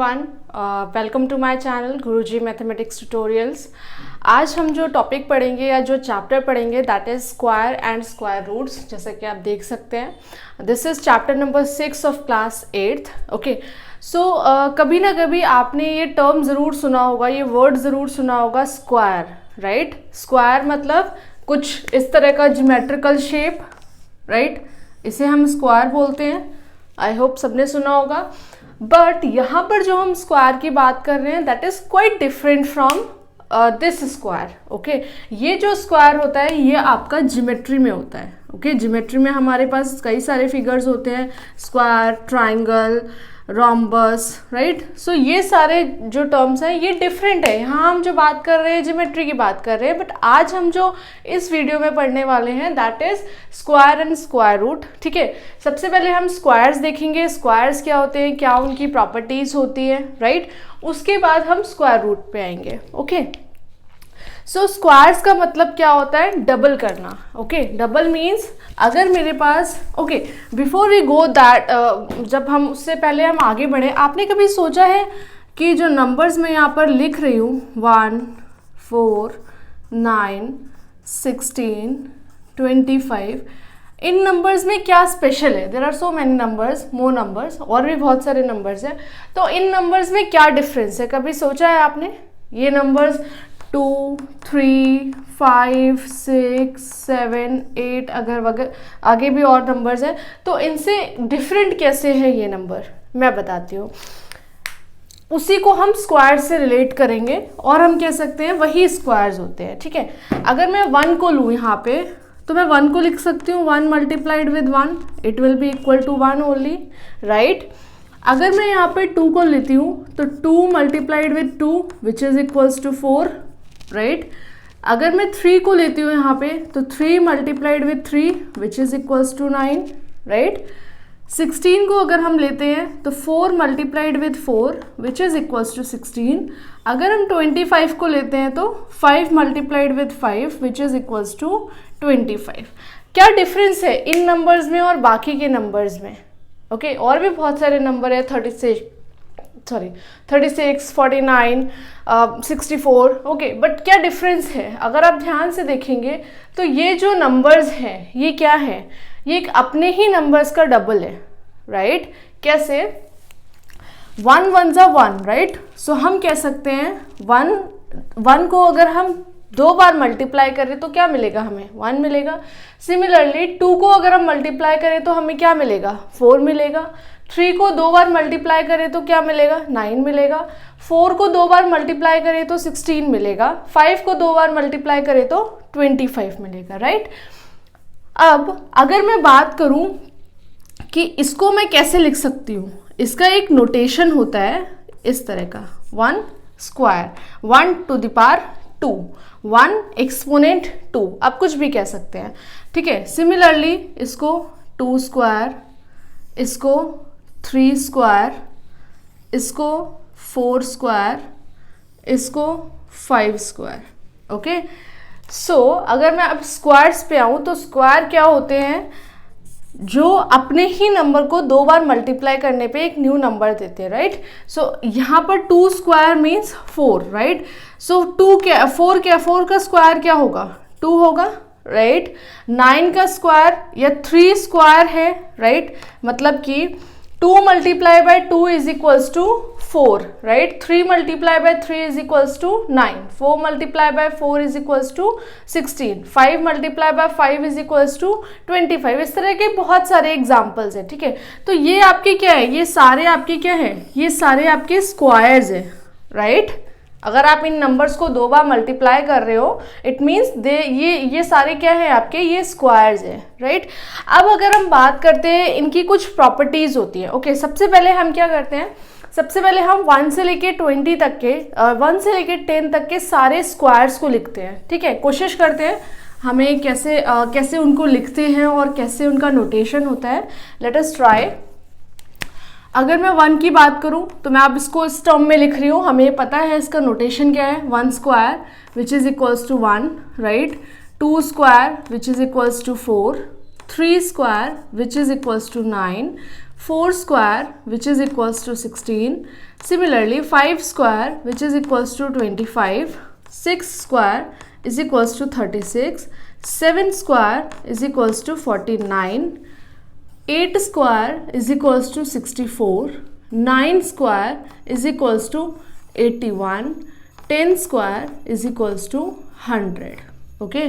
Everyone, welcome to my channel Guruji mathematics tutorials. आज हम जो टॉपिक पढ़ेंगे या जो चैप्टर पढ़ेंगे that is square and square roots. जैसा कि आप देख सकते हैं this is chapter number 6 of class 8th। Okay, so कभी ना कभी आपने ये टर्म ज़रूर सुना होगा, ये वर्ड ज़रूर सुना होगा, स्क्वायर, राइट। स्क्वायर मतलब कुछ इस तरह का ज्योमेट्रिकल शेप, राइट, इसे हम स्क्वायर बोलते हैं। आई होप सबने सुना होगा। बट यहाँ पर जो हम स्क्वायर की बात कर रहे हैं that is quite different from this square. Okay, ये जो स्क्वायर होता है ये आपका ज्योमेट्री में होता है। ओके, ज्योमेट्री में हमारे पास कई सारे फिगर्स होते हैं, स्क्वायर, ट्राइंगल, रोम्बस, राइट। सो ये सारे जो टर्म्स हैं ये डिफरेंट है। यहाँ हम जो बात कर रहे हैं ज्योमेट्री की बात कर रहे हैं, बट आज हम जो इस वीडियो में पढ़ने वाले हैं that is square and square root. ठीक है, सबसे पहले हम स्क्वायर्स देखेंगे, स्क्वायर्स क्या होते हैं, क्या उनकी प्रॉपर्टीज होती है, राइट। उसके बाद हम स्क्वायर रूट पे आएंगे। ओके, सो स्क्वायर्स का मतलब क्या होता है, डबल करना। ओके, डबल मीन्स अगर मेरे पास, okay, before we go that, जब हम उससे पहले हम आगे बढ़े, आपने कभी सोचा है कि जो नंबर्स मैं यहाँ पर लिख रही हूँ 1, 4, 9, 16, 25, इन नंबर्स में क्या स्पेशल है? There are so many numbers, more numbers, और भी बहुत सारे नंबर्स हैं, तो इन नंबर्स में क्या डिफरेंस है? कभी सोचा है आपने? ये नंबर्स 2, 3, 5, 6, 7, 8 अगर वगैरह आगे भी और नंबर्स हैं, तो इनसे डिफरेंट कैसे है ये नंबर, मैं बताती हूँ। उसी को हम स्क्वायर से रिलेट करेंगे और हम कह सकते हैं वही स्क्वायर्स होते हैं। ठीक है, अगर मैं 1 को लूँ यहाँ पे, तो मैं 1 को लिख सकती हूँ 1 multiplied with 1, it will be equal to 1 only, right. अगर मैं यहाँ पे 2 को लेती हूँ तो 2 multiplied with 2 which is equals to 4, right. अगर मैं 3 को लेती हूँ यहाँ पे तो 3 multiplied with 3 which is equals to 9, right. 16 को अगर हम लेते हैं तो 4 multiplied with 4 which is equals to 16। अगर हम 25 को लेते हैं तो 5 multiplied with 5 which is equals to 25। क्या डिफरेंस है इन नंबर्स में और बाकी के नंबर्स में? ओके, और भी बहुत सारे नंबर है, 36, 49, 64। ओके, बट क्या डिफरेंस है? अगर आप ध्यान से देखेंगे तो ये जो नंबर्स हैं ये क्या है, ये एक अपने ही नंबर्स का डबल है, राइट। कैसे? 1 1 जा 1, राइट। सो हम कह सकते हैं 1 को अगर हम 2 बार मल्टीप्लाई करें तो क्या मिलेगा? हमें 1 मिलेगा। सिमिलरली 2 को अगर हम मल्टीप्लाई करें तो हमें क्या मिलेगा? 4 मिलेगा। 3 को 2 बार मल्टीप्लाई करें तो क्या मिलेगा? 9 मिलेगा। 4 को 2 बार मल्टीप्लाई करें तो 16 मिलेगा। 5 को 2 बार मल्टीप्लाई करें तो 25 मिलेगा, राइट। अब अगर मैं बात करूं कि इसको मैं कैसे लिख सकती हूँ, इसका एक नोटेशन होता है इस तरह का, 1 square, 1 to the power 2, 1 exponent 2, आप कुछ भी कह सकते हैं। ठीक है, सिमिलरली इसको 2 स्क्वायर, इसको 3 स्क्वायर, इसको 4 स्क्वायर, इसको 5 स्क्वायर। ओके, सो अगर मैं अब स्क्वायर्स पे आऊँ तो स्क्वायर क्या होते हैं? जो अपने ही नंबर को 2 बार मल्टीप्लाई करने पे एक न्यू नंबर देते हैं, राइट। सो यहाँ पर 2 स्क्वायर मीन्स 4, राइट। सो 4 का स्क्वायर क्या होगा? 2 होगा, राइट। 9 का स्क्वायर या 3 स्क्वायर है, राइट, मतलब कि 2 multiply by 2 is equals to 4, right. 3 multiply by 3 is equals to 9, 4 multiply by 4 is equals to 16, 5 multiply by 5 is equals to 25। इस तरह के बहुत सारे एग्जाम्पल्स हैं। ठीक है, तो ये आपके क्या है? ये सारे आपके क्या है? ये सारे आपके स्क्वायर्स हैं, राइट। अगर आप इन नंबर्स को 2 बार मल्टीप्लाई कर रहे हो इट मीन्स ये सारे क्या है आपके? ये स्क्वायर्स है, राइट। अब अगर हम बात करते हैं इनकी कुछ प्रॉपर्टीज होती है। ओके, सबसे पहले हम क्या करते हैं, सबसे पहले हम 1 से लेके 20 तक के 1 से लेके 10 तक के सारे स्क्वायर्स को लिखते हैं। ठीक है, कोशिश करते हैं हमें कैसे उनको लिखते हैं और कैसे उनका नोटेशन होता है। Late us try. अगर मैं 1 की बात करूं तो मैं अब इसको इस टर्म में लिख रही हूँ, हमें पता है इसका नोटेशन क्या है, 1 square which is equals to 1, right. 2 square which is equals to 4, 3 square which is equals to 9, 4 square which is equals to 16. Similarly 5 square which is equals to 25. 6 square is equals to 36. 7 square is equals to 49. 8 square is equals to 64. 9 square is equals to 81. 10 square is equals to 100. Okay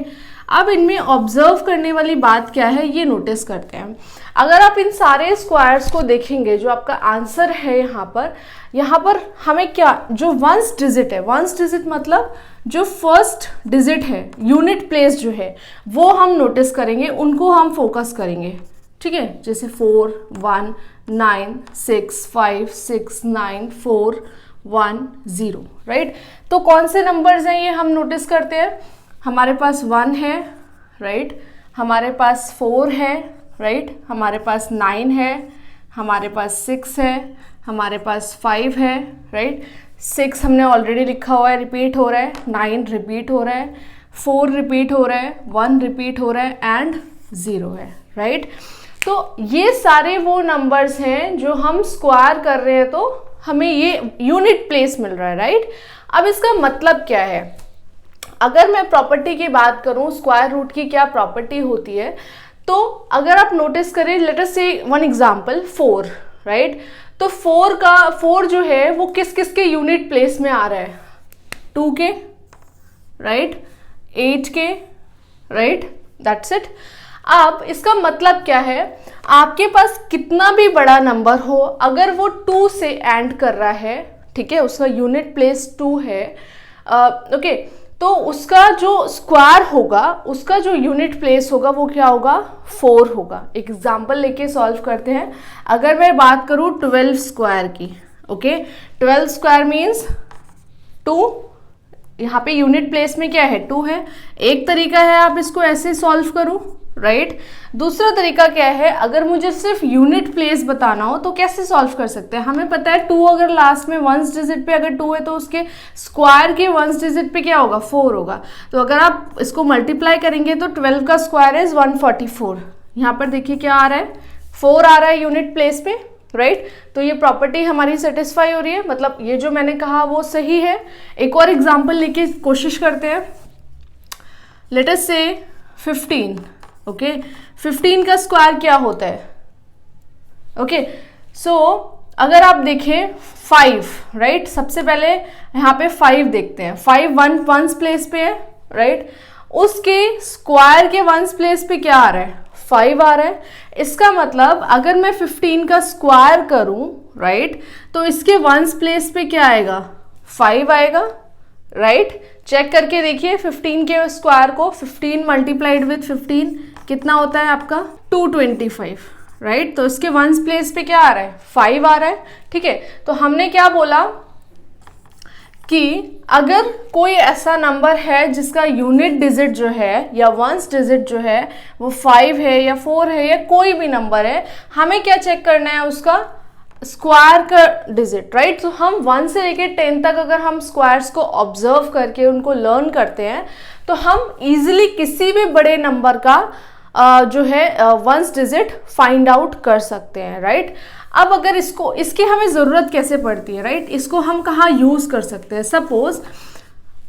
अब इनमें observe करने वाली बात क्या है ये notice करते हैं. अगर आप इन सारे स्क्वायर्स को देखेंगे जो आपका आंसर है यहाँ पर हमें क्या जो वंस डिजिट है, वंस डिजिट मतलब जो फर्स्ट डिजिट है, यूनिट प्लेस जो है वो हम नोटिस करेंगे, उनको हम फोकस करेंगे. ठीक है, जैसे 4, 1, 9, 6, 5, 6, 9, 4, 1, 0. राइट, तो कौन से नंबर्स हैं ये हम नोटिस करते हैं. हमारे पास 1 है, राइट, हमारे पास 4 है, राइट, हमारे पास 9 है, हमारे पास 6 है, हमारे पास 5 है, राइट. 6 हमने ऑलरेडी लिखा हुआ है, रिपीट हो रहा है. 9 रिपीट हो रहा है, 4 रिपीट हो रहा है, 1 रिपीट हो रहा है एंड 0 है. राइट, तो ये सारे वो नंबर्स हैं जो हम स्क्वायर कर रहे हैं तो हमें ये यूनिट प्लेस मिल रहा है. राइट, अब इसका मतलब क्या है. अगर मैं प्रॉपर्टी की बात करूं, स्क्वायर रूट की क्या प्रॉपर्टी होती है, तो अगर आप नोटिस करें, लेट अस से वन एग्जांपल 4. राइट, तो 4 जो है वो किस किस के यूनिट प्लेस में आ रहा है. 2 के, राइट, 8 के, राइट, दैट्स इट. अब इसका मतलब क्या है, आपके पास कितना भी बड़ा नंबर हो, अगर वो 2 से एंड कर रहा है, ठीक है, उसका यूनिट प्लेस 2 है, ओके, तो उसका जो स्क्वायर होगा, उसका जो यूनिट प्लेस होगा वो क्या होगा, 4 होगा. एक एग्जाम्पल लेके सॉल्व करते हैं. अगर मैं बात करूं 12 स्क्वायर की, ओके, 12 स्क्वायर मीन्स 2, यहाँ पे यूनिट प्लेस में क्या है, 2 है. एक तरीका है आप इसको ऐसे सॉल्व करो, राइट. दूसरा तरीका क्या है, अगर मुझे सिर्फ यूनिट प्लेस बताना हो तो कैसे सॉल्व कर सकते हैं. हमें पता है 2 अगर लास्ट में वंस डिजिट पे अगर 2 है तो उसके स्क्वायर के वंस डिजिट पे क्या होगा, 4 होगा. तो अगर आप इसको मल्टीप्लाई करेंगे तो 12 का स्क्वायर इज 144. यहाँ पर देखिए क्या आ रहा है, 4 आ रहा है यूनिट प्लेस पे, राइट. तो ये प्रॉपर्टी हमारी सेटिस्फाई हो रही है, मतलब ये जो मैंने कहा वो सही है. एक और एग्जाम्पल लेके कोशिश करते हैं. लेट अस से 15. ओके, 15 का स्क्वायर क्या होता है. ओके, सो अगर आप देखें 5, राइट, सबसे पहले यहाँ पे 5 देखते हैं. 5 वंस प्लेस पे है, राइट, उसके स्क्वायर के वंस प्लेस पे क्या आ रहा है, 5 आ रहा है. इसका मतलब अगर मैं 15 का स्क्वायर करूं, राइट, तो इसके वंस प्लेस पे क्या आएगा, 5 आएगा. राइट, चेक करके देखिए 15 के स्क्वायर को 15 मल्टीप्लाइड विथ 15 कितना होता है आपका, 225. राइट, तो इसके वंस प्लेस पे क्या आ रहा है, 5 आ रहा है. ठीक है, तो हमने क्या बोला कि अगर कोई ऐसा नंबर है जिसका यूनिट डिजिट जो है या वंस डिजिट जो है वो 5 है या 4 है या कोई भी नंबर है, हमें क्या चेक करना है, उसका स्क्वायर का डिजिट. राइट, तो हम 1 से लेके 10 तक अगर हम स्क्वायर्स को ऑब्जर्व करके उनको लर्न करते हैं तो हम इजीली किसी भी बड़े नंबर का जो है वंस डिजिट फाइंड आउट कर सकते हैं. राइट, अब अगर इसकी हमें ज़रूरत कैसे पड़ती है, राइट, इसको हम कहाँ यूज़ कर सकते हैं. सपोज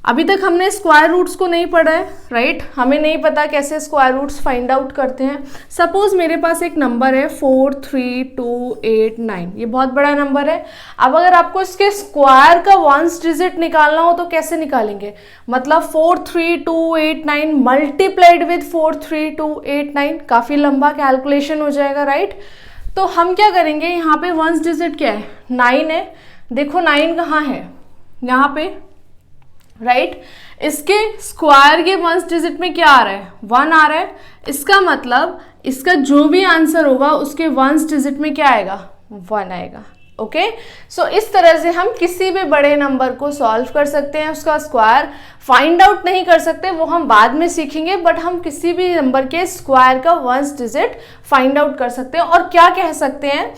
अभी तक हमने स्क्वायर रूट्स को नहीं पढ़ा है, राइट, हमें नहीं पता कैसे स्क्वायर रूट्स फाइंड आउट करते हैं. सपोज मेरे पास एक नंबर है 4, 3, 2, 8, 9. ये बहुत बड़ा नंबर है. अब अगर आपको इसके स्क्वायर का वंस डिजिट निकालना हो तो कैसे निकालेंगे, मतलब 4, 3, 2, 8, 9 मल्टीप्लाइड विथ 4, 3, 2, 8, 9, काफ़ी लंबा कैलकुलेशन हो जाएगा. राइट, तो हम क्या करेंगे, यहाँ पे वंस डिजिट क्या है, 9 है. देखो 9 कहाँ है, यहाँ पे, राइट. इसके स्क्वायर के वंस डिजिट में क्या आ रहा है, 1 आ रहा है. इसका मतलब इसका जो भी आंसर होगा उसके वंस डिजिट में क्या आएगा, 1 आएगा. ओके, सो इस तरह से हम किसी भी बड़े नंबर को सॉल्व कर सकते हैं. उसका स्क्वायर फाइंड आउट नहीं कर सकते, वो हम बाद में सीखेंगे, बट हम किसी भी नंबर के स्क्वायर का वंस डिजिट फाइंड आउट कर सकते हैं. और क्या कह सकते हैं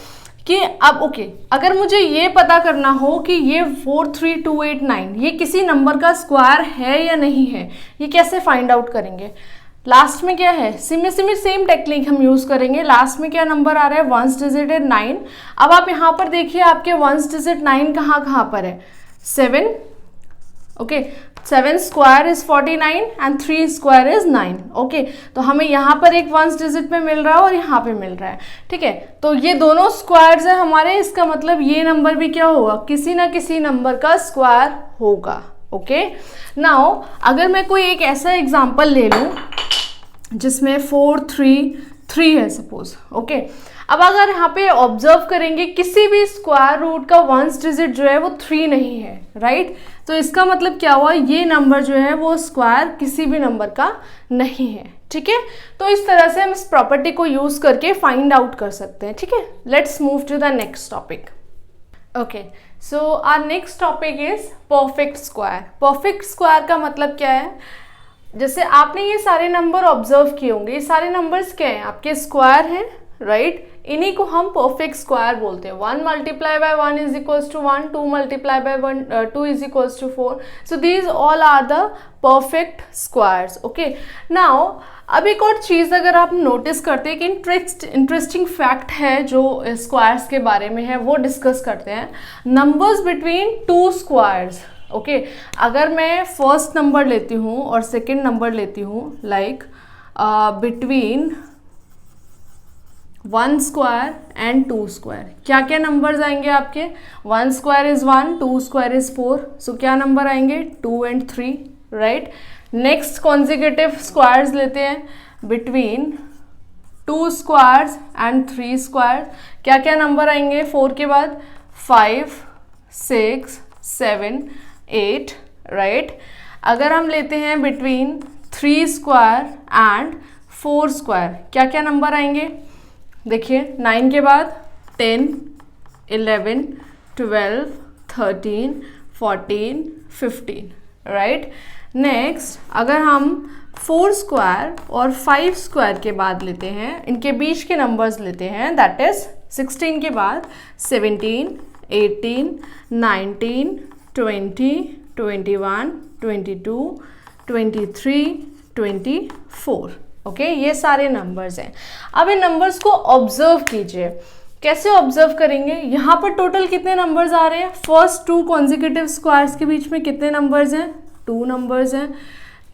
कि अब ओके, अगर मुझे ये पता करना हो कि ये 4, 3, 2, 8, 9 ये किसी नंबर का स्क्वायर है या नहीं है, ये कैसे फाइंड आउट करेंगे. लास्ट में क्या है, सेम टेक्निक हम यूज़ करेंगे। लास्ट में क्या नंबर आ रहा है, वंस डिजिट है 9। अब आप यहाँ पर देखिए आपके वंस डिजिट 9 कहाँ पर है, 7। Okay, 7 square is 49 and 3 square is 9। Okay, तो हमें यहाँ पर एक वंस डिजिट में मिल रहा है और यहाँ पे मिल रहा है। ठीक है, तो ये दोनों स्क्वायर्स है हमारे, इसका मतलब ये नंबर भी क्या होगा, किसी ना किसी नंबर का स्क्वायर होगा। ओके, नाउ अगर मैं कोई एक ऐसा एग्जाम्पल ले लूँ जिसमें 4 3 3 है सपोज। ओके, अब अगर यहाँ पे ऑब्जर्व करेंगे किसी भी स्क्वायर रूट का वंस डिजिट जो है वो 3 नहीं है, राइट। तो इसका मतलब क्या हुआ, ये नंबर जो है वो स्क्वायर किसी भी नंबर का नहीं है। ठीक है, तो इस तरह से हम इस प्रॉपर्टी को यूज करके फाइंड आउट कर सकते हैं। ठीक है, let's move to the next topic. Okay, so our next topic is perfect square. Perfect square का मतलब क्या है, जैसे आपने ये सारे नंबर ऑब्जर्व किए होंगे, ये सारे नंबर्स क्या हैं, आपके स्क्वायर हैं, राइट। इन्हीं को हम परफेक्ट स्क्वायर बोलते हैं। 1 multiply by 1 is equals to 1, 2 multiply by 2 is equals to 4। So these all are the perfect squares. Okay, now अब एक और चीज़ अगर आप नोटिस करते हैं कि इंटरेस्टिंग फैक्ट है जो स्क्वायर्स के बारे में है, वो डिस्कस करते हैं। Numbers between 2 squares. ओके, अगर मैं फर्स्ट नंबर लेती हूँ और सेकेंड नंबर लेती हूँ, like between 1 square and 2 square, क्या क्या नंबर्स आएंगे आपके, 1 स्क्वायर इज 1, 2 स्क्वायर इज 4। सो क्या नंबर आएंगे, 2 and 3, right. Next consecutive squares लेते हैं, बिटवीन 2 स्क्वायर्स एंड 3 स्क्वायर, क्या क्या नंबर आएंगे 4 के बाद, 5 6 7 8, राइट। अगर हम लेते हैं बिटवीन 3 स्क्वायर एंड 4 स्क्वायर, क्या क्या नंबर आएंगे, देखिए 9 के बाद 10 11 12 13 14 15, राइट। नेक्स्ट अगर हम 4 स्क्वायर और 5 स्क्वायर के बाद लेते हैं, इनके बीच के नंबर्स लेते हैं, दैट इज 16 के बाद 17 18 19 20 21 22 23 24। ओके, ये सारे नंबर्स हैं। अब इन नंबर्स को ऑब्जर्व कीजिए। कैसे ऑब्जर्व करेंगे, यहाँ पर टोटल कितने नंबर्स आ रहे हैं, फर्स्ट 2 कॉन्जिक्यूटिव स्क्वायर्स के बीच में कितने नंबर्स हैं, 2 नंबर्स हैं।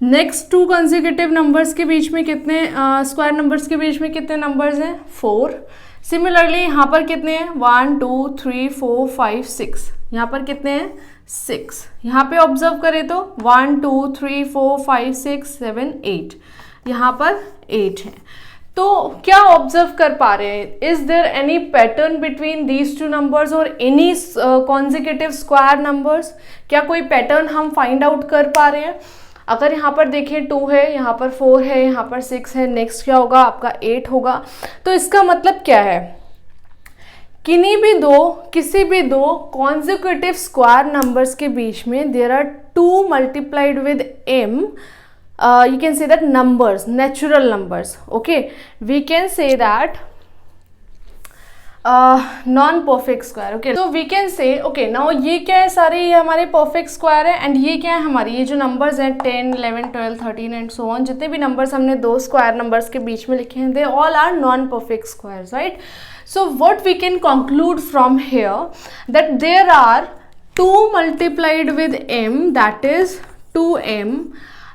नेक्स्ट 2 कॉन्जिक्यूटिव नंबर्स के बीच में कितने स्क्वायर नंबर्स के बीच में कितने नंबर्स हैं, 4। सिमिलरली यहाँ पर कितने हैं, 1 2 3 4 5 6, यहाँ पर कितने हैं, 6। यहाँ पे ऑब्जर्व करें तो 1 2 3 4 5 6 7 8, यहाँ पर 8 है। तो क्या ऑब्जर्व कर पा रहे हैं, is there any pattern between these 2 numbers और एनी कॉन्जिक्यूटिव स्क्वायर नंबर्स, क्या कोई पैटर्न हम फाइंड आउट कर पा रहे हैं। अगर यहाँ पर देखें 2 है, यहाँ पर 4 है, यहाँ पर 6 है, नेक्स्ट क्या होगा आपका 8 होगा। तो इसका मतलब क्या है, किसी भी दो कॉन्जिक्यूटिव स्क्वायर नंबर्स के बीच में there are 2 multiplied with m, you can say that numbers, natural numbers. Okay, we can say that non-perfect square. Okay, so we can say, okay, now ये क्या है, सारे ये हमारे perfect square है, and ये क्या है हमारी, ये जो numbers हैं 10 11 12 13 and so on, जितने भी numbers हमने 2 square numbers के बीच में लिखे हैं, they all are non-perfect squares, right? So what we can conclude from here, that there are 2 multiplied with m, that is 2m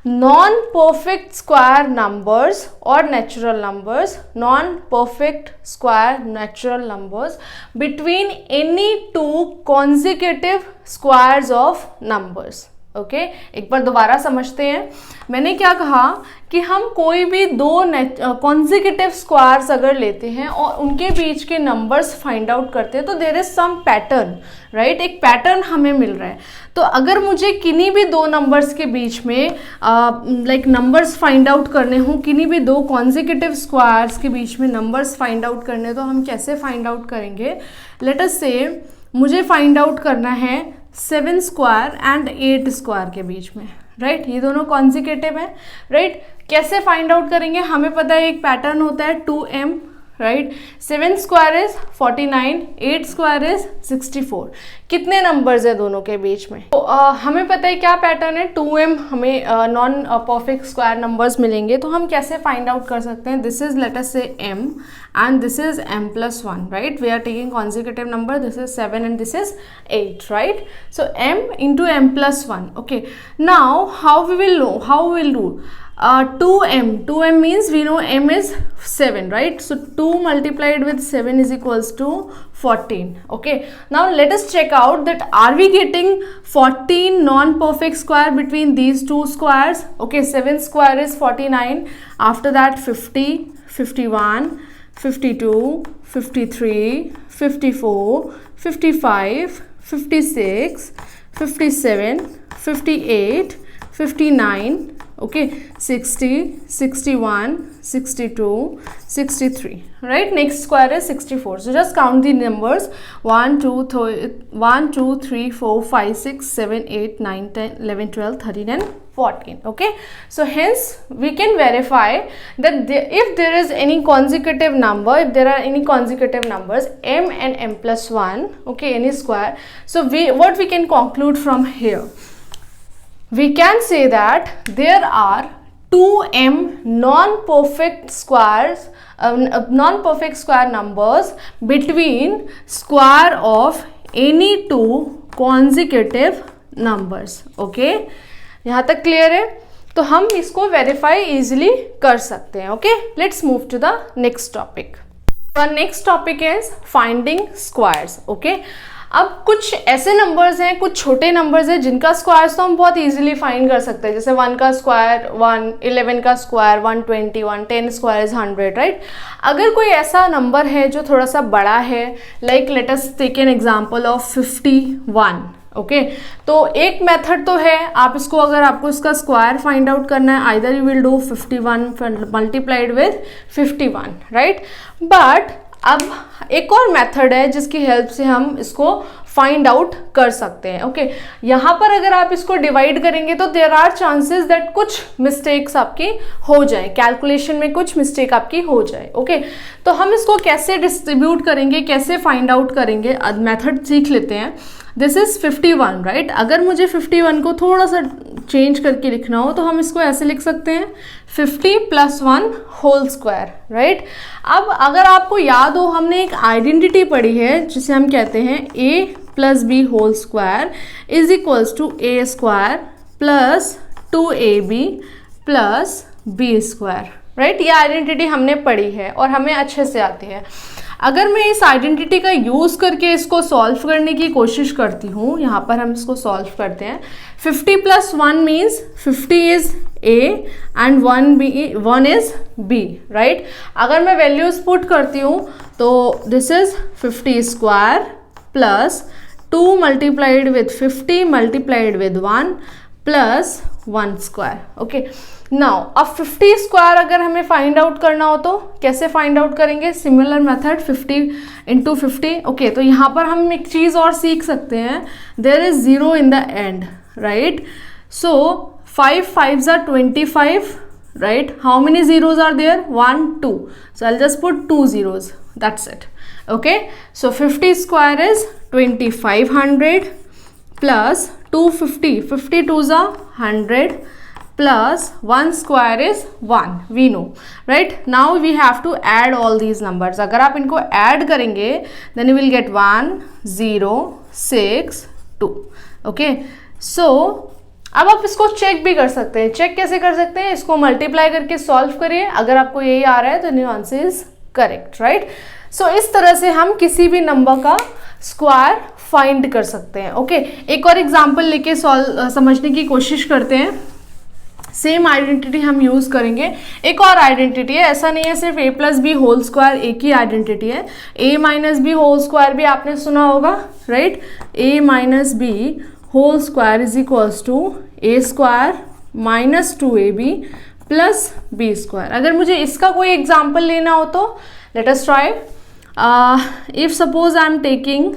non-perfect square numbers or natural numbers, non-perfect square natural numbers between any 2 consecutive squares of numbers. Okay, एक बार दोबारा समझते हैं। मैंने क्या कहा कि हम कोई भी 2 कॉन्जिक्यूटिव स्क्वायर्स अगर लेते हैं और उनके बीच के नंबर्स फाइंड आउट करते हैं, तो there is some pattern, right, एक पैटर्न हमें मिल रहा है। तो अगर मुझे किन्हीं भी 2 नंबर्स के बीच में लाइक नंबर्स फाइंड आउट करने हों, किन्हीं भी 2 कॉन्जिक्यूटिव स्क्वायर्स के बीच में नंबर्स फाइंड आउट करने, तो हम कैसे फाइंड आउट करेंगे। लेट अस से मुझे फाइंड आउट करना है 7 स्क्वायर एंड 8 स्क्वायर के बीच में, राइट, ये दोनों कॉन्जिक्यूटिव हैं, राइट। कैसे फाइंड आउट करेंगे, हमें पता है एक पैटर्न होता है 2m, right, 7 square is 49, 8 square is 64। कितने नंबर्स है दोनों के बीच में? तो हमें पता है क्या पैटर्न है, 2m हमें नॉन परफेक्ट स्क्वायर नंबर्स मिलेंगे, तो हम कैसे फाइंड आउट कर सकते हैं? दिस इज लेट अस से m and this is m+1, right? We are taking consecutive number, this is 7 and this is 8, right? So m into m+1. Okay, now how we will know, how we will do? 2m means we know m is 7, right? So 2 multiplied with 7 is equals to 14. Okay, now let us check out that are we getting 14 non-perfect square between these two squares? Okay, 7 square is 49, after that 50, 51, 52, 53, 54, 55, 56, 57, 58, 59, okay, 60, 61, 62, 63, right? Next square is 64. So just count the numbers 1 2 3 4 5 6 7 8 9 10 11 12 13 and 14. Okay, so hence we can verify that if there is any consecutive number, if there are any consecutive numbers m and m+1, okay, any square, so what we can conclude from here, we can say that there are 2m non-perfect squares, non-perfect square numbers between square of any two consecutive numbers. Okay, यहाँ तक clear है? तो हम इसको verify easily कर सकते हैं. Okay, let's move to the next topic. Next topic is finding squares. Okay, अब कुछ ऐसे नंबर्स हैं, कुछ छोटे नंबर्स हैं जिनका स्क्वायर्स तो हम बहुत इजीली फाइंड कर सकते हैं, जैसे 1 का स्क्वायर 1, 11 का स्क्वायर 121, 10 स्क्वायर इज 100, राइट. अगर कोई ऐसा नंबर है जो थोड़ा सा बड़ा है, like let us take an example of 51. Okay, तो एक मेथड तो है, आप इसको अगर आपको इसका स्क्वायर फाइंड आउट करना है, either you will do 51 multiplied with 51, right. But अब एक और मेथड है जिसकी हेल्प से हम इसको फाइंड आउट कर सकते हैं. ओके, यहाँ पर अगर आप इसको डिवाइड करेंगे तो देयर आर चांसेस दैट कुछ मिस्टेक्स आपकी हो जाए, कैलकुलेशन में कुछ मिस्टेक आपकी हो जाए. ओके, तो हम इसको कैसे डिस्ट्रीब्यूट करेंगे, कैसे फाइंड आउट करेंगे, मेथड सीख लेते हैं. This is 51, right. अगर मुझे 51 को थोड़ा सा चेंज करके लिखना हो तो हम इसको ऐसे लिख सकते हैं 50 + 1 होल स्क्वायर, राइट. अब अगर आपको याद हो, हमने एक आइडेंटिटी पढ़ी है जिसे हम कहते हैं a + b whole square is equals to a square plus 2ab plus b square, right. ये आइडेंटिटी हमने पढ़ी है और हमें अच्छे से आती है. अगर मैं इस आइडेंटिटी का यूज़ करके इसको सॉल्व करने की कोशिश करती हूँ, यहाँ पर हम इसको सॉल्व करते हैं. 50 + 1 means 50 is a and 1 is b, right. अगर मैं वैल्यूज पुट करती हूँ तो this is 50 square plus 2 multiplied with 50 multiplied with 1 plus 1 square. Okay, now अब 50 स्क्वायर अगर हमें फाइंड आउट करना हो तो कैसे फाइंड आउट करेंगे? Similar method 50 × 50. ओके, तो यहाँ पर हम एक चीज़ और सीख सकते हैं, there is 0 in the end, right. So 5 5s are 25, right. How many zeros are there? 1 2, so I'll just put 2 zeros, that's it. Okay, so 50 square is 2500 plus 250, 50 2s are 100 plus 1 square is 1, we know, right. Now we have to add all these numbers. अगर आप इनको add करेंगे then you will get 1 0 6 2. okay, so अब आप इसको check भी कर सकते हैं. चेक कैसे कर सकते हैं? इसको मल्टीप्लाई करके सॉल्व करिए. अगर आपको यही आ रहा है तो new answer is correct, right. So इस तरह से हम किसी भी नंबर का स्क्वायर फाइंड कर सकते हैं. ओके, एक और एग्जांपल लेके समझने की कोशिश करते हैं. सेम आइडेंटिटी हम यूज़ करेंगे. एक और आइडेंटिटी है, ऐसा नहीं है सिर्फ a + b होल स्क्वायर एक ही आइडेंटिटी है. a - b होल स्क्वायर भी आपने सुना होगा, right. a - b whole square is equals to a square minus 2ab plus b square. अगर मुझे इसका कोई एग्जाम्पल लेना हो तो let us try. If suppose I am taking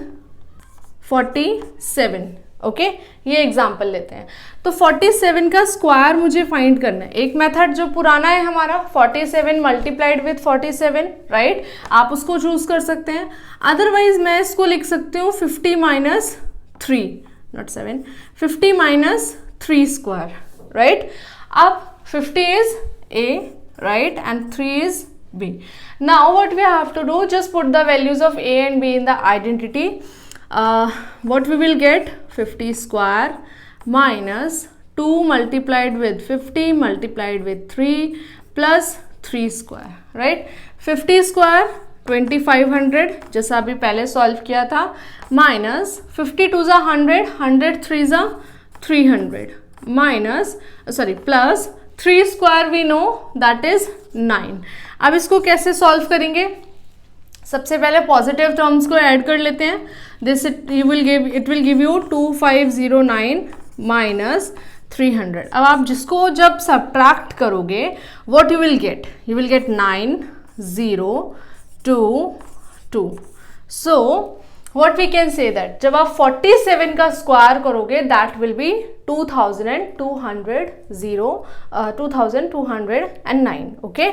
47. Okay ये एग्जाम्पल लेते हैं। तो 47 का स्क्वायर मुझे फाइंड करना है। एक मेथड जो पुराना है हमारा 47 मल्टीप्लाइड विथ 47, राइट, आप उसको चूज कर सकते हैं। अदरवाइज मैं इसको लिख सकती हूँ 50 minus 3, not 7, 50 minus 3 square, right. अब 50 is A, right, and 3 is B. Now what we have to do, just put the values of A and B in the identity. What we will get, 50 square minus 2 multiplied with 50 multiplied with 3 plus 3 square, right. 50 square 2500 जैसा अभी पहले solve किया था, minus 52 ज़ा 100, 100 3 ज़ा 300, minus sorry plus 3 square we know that is 9। अब इसको कैसे सॉल्व करेंगे, सबसे पहले पॉजिटिव टर्म्स को ऐड कर लेते हैं। This it will give you 2509 minus 300। अब आप जिसको जब सब्ट्रैक्ट करोगे what you will get 9 0 2 2। So what we can say that जब आप 47 का स्क्वायर करोगे that will be 2209, okay.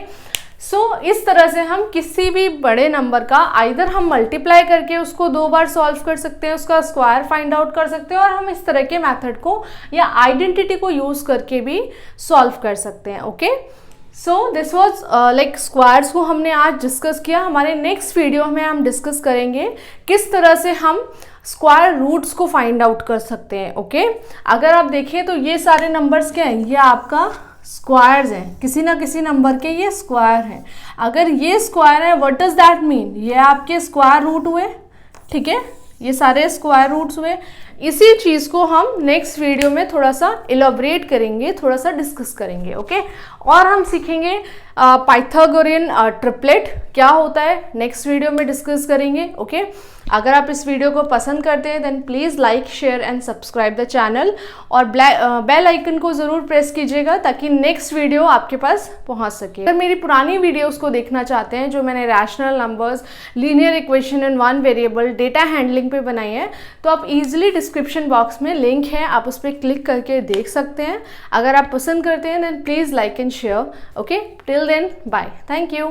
So इस तरह से हम किसी भी बड़े नंबर का आइदर हम मल्टीप्लाई करके उसको 2 बार सॉल्व कर सकते हैं, उसका स्क्वायर फाइंड आउट कर सकते हैं, और हम इस तरह के मेथड को या आइडेंटिटी को यूज करके भी सॉल्व कर सकते हैं, okay. So this was like squares को हमने आज डिस्कस किया। हमारे नेक्स्ट वीडियो में हम डिस्कस करेंगे किस तरह से हम स्क्वायर रूट्स को फाइंड आउट कर सकते हैं, ओके। अगर आप देखें तो ये सारे नंबर्स क्या हैं, ये आपका स्क्वायर्स हैं, किसी ना किसी नंबर के ये स्क्वायर हैं। अगर ये स्क्वायर है व्हाट डज दैट मीन, ये आपके स्क्वायर रूट हुए, ठीक है, ये सारे स्क्वायर रूट्स हुए। इसी चीज़ को हम नेक्स्ट वीडियो में थोड़ा सा इलॉबरेट करेंगे, थोड़ा सा डिस्कस करेंगे, ओके। और हम सीखेंगे पाइथागोरियन ट्रिपलेट क्या होता है, नेक्स्ट वीडियो में डिस्कस करेंगे, ओके। अगर आप इस वीडियो को पसंद करते हैं then please like share and subscribe the channel, और बेल आइकन को ज़रूर प्रेस कीजिएगा ताकि नेक्स्ट वीडियो आपके पास पहुंच सके। अगर मेरी पुरानी वीडियोस को देखना चाहते हैं जो मैंने rational numbers, linear equation in 1 variable, data handling पे बनाई है, तो आप इजीली डिस्क्रिप्शन बॉक्स में लिंक है, आप उस पर क्लिक करके देख सकते हैं। अगर आप पसंद करते हैं then please like and share, okay. Till then bye, thank you.